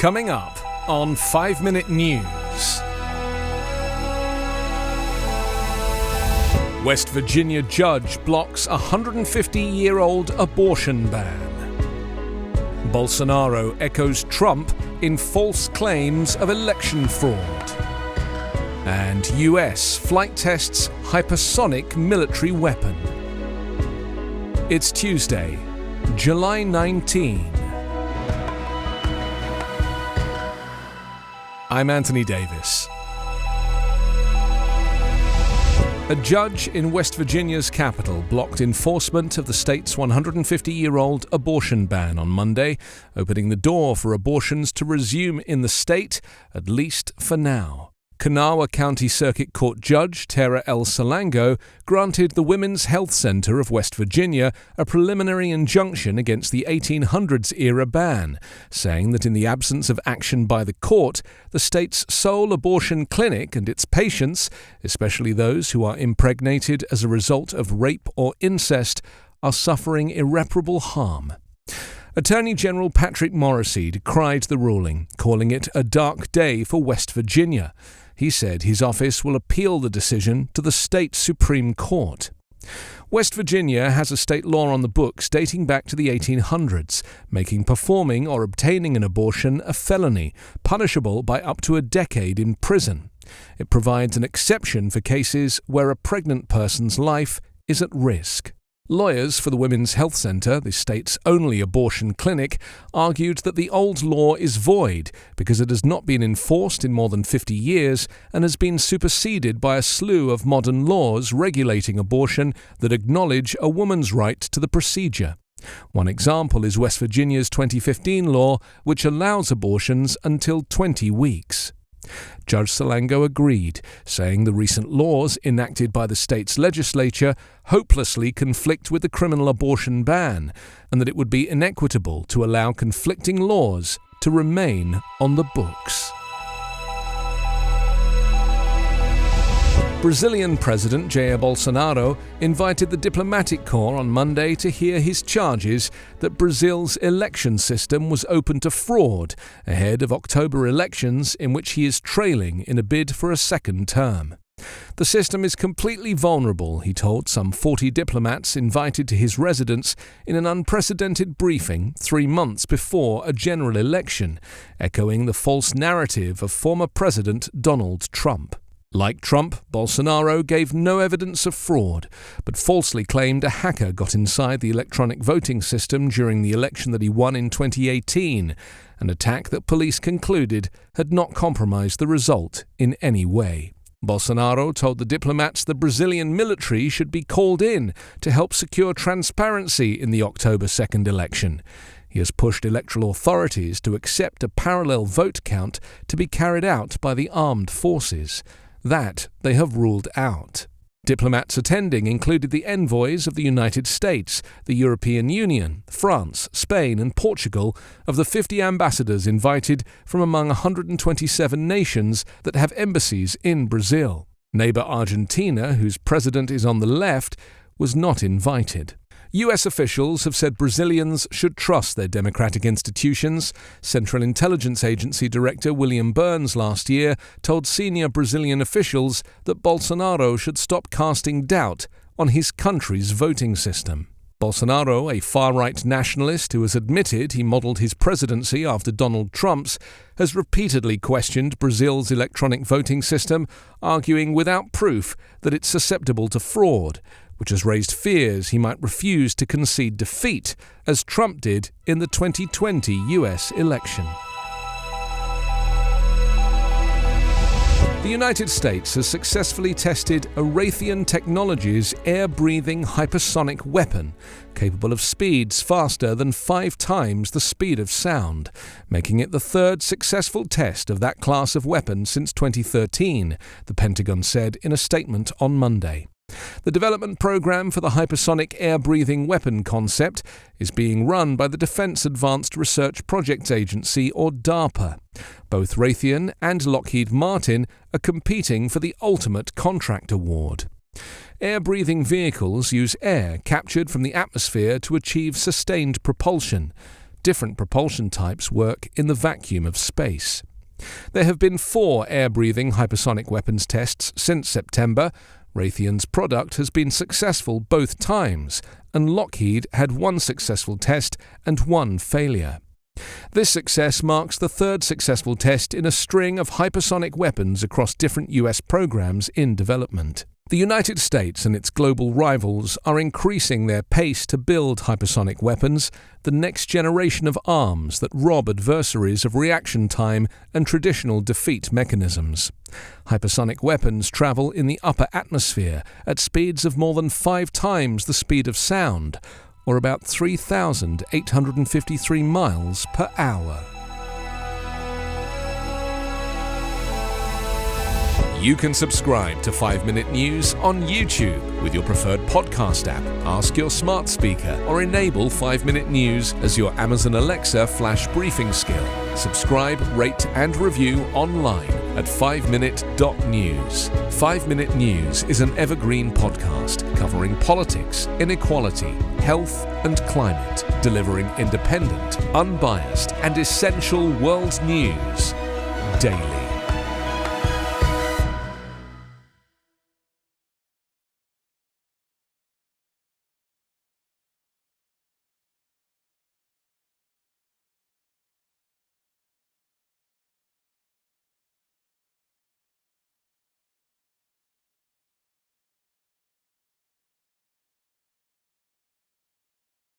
Coming up on 5 Minute News. West Virginia judge blocks 150-year-old abortion ban. Bolsonaro echoes Trump in false claims of election fraud. And US flight tests hypersonic military weapon. It's Tuesday, July 19. I'm Anthony Davis. A judge in West Virginia's capital blocked enforcement of the state's 150-year-old abortion ban on Monday, opening the door for abortions to resume in the state, at least for now. Kanawha County Circuit Court Judge Tara L. Salango granted the Women's Health Center of West Virginia a preliminary injunction against the 1800s-era ban, saying that in the absence of action by the court, the state's sole abortion clinic and its patients, especially those who are impregnated as a result of rape or incest, are suffering irreparable harm. Attorney General Patrick Morrisey decried the ruling, calling it a dark day for West Virginia. He said his office will appeal the decision to the state Supreme Court. West Virginia has a state law on the books dating back to the 1800s, making performing or obtaining an abortion a felony, punishable by up to a decade in prison. It provides an exception for cases where a pregnant person's life is at risk. Lawyers for the Women's Health Center, the state's only abortion clinic, argued that the old law is void because it has not been enforced in more than 50 years and has been superseded by a slew of modern laws regulating abortion that acknowledge a woman's right to the procedure. One example is West Virginia's 2015 law, which allows abortions until 20 weeks. Judge Salango agreed, saying the recent laws enacted by the state's legislature hopelessly conflict with the criminal abortion ban, and that it would be inequitable to allow conflicting laws to remain on the books. Brazilian President Jair Bolsonaro invited the diplomatic corps on Monday to hear his charges that Brazil's election system was open to fraud ahead of October elections in which he is trailing in a bid for a second term. The system is completely vulnerable, he told some 40 diplomats invited to his residence in an unprecedented briefing 3 months before a general election, echoing the false narrative of former President Donald Trump. Like Trump, Bolsonaro gave no evidence of fraud, but falsely claimed a hacker got inside the electronic voting system during the election that he won in 2018, an attack that police concluded had not compromised the result in any way. Bolsonaro told the diplomats the Brazilian military should be called in to help secure transparency in the October 2nd election. He has pushed electoral authorities to accept a parallel vote count to be carried out by the armed forces. That they have ruled out. Diplomats attending included the envoys of the United States, the European Union, France, Spain and Portugal, of the 50 ambassadors invited from among 127 nations that have embassies in Brazil. Neighbor Argentina, whose president is on the left, was not invited. US officials have said Brazilians should trust their democratic institutions. Central Intelligence Agency Director William Burns last year told senior Brazilian officials that Bolsonaro should stop casting doubt on his country's voting system. Bolsonaro, a far-right nationalist who has admitted he modelled his presidency after Donald Trump's, has repeatedly questioned Brazil's electronic voting system, arguing without proof that it's susceptible to fraud, which has raised fears he might refuse to concede defeat, as Trump did in the 2020 US election. The United States has successfully tested a Raytheon Technologies air-breathing hypersonic weapon, capable of speeds faster than 5 times the speed of sound, making it the third successful test of that class of weapon since 2013, the Pentagon said in a statement on Monday. The development program for the hypersonic air-breathing weapon concept is being run by the Defense Advanced Research Projects Agency, or DARPA. Both Raytheon and Lockheed Martin are competing for the ultimate contract award. Air-breathing vehicles use air captured from the atmosphere to achieve sustained propulsion. different propulsion types work in the vacuum of space. There have been 4 air-breathing hypersonic weapons tests since September. Raytheon's product has been successful both times, and Lockheed had 1 successful test and 1 failure. This success marks the 3rd successful test in a string of hypersonic weapons across different US programs in development. The United States and its global rivals are increasing their pace to build hypersonic weapons, the next generation of arms that rob adversaries of reaction time and traditional defeat mechanisms. Hypersonic weapons travel in the upper atmosphere at speeds of more than 5 times the speed of sound, or about 3,853 miles per hour. You can subscribe to 5-Minute News on YouTube with your preferred podcast app. Ask your smart speaker or enable 5-Minute News as your Amazon Alexa flash briefing skill. Subscribe, rate and review online at 5minute.news. 5-Minute News is an Evergreen podcast covering politics, inequality, health and climate, delivering independent, unbiased and essential world news daily.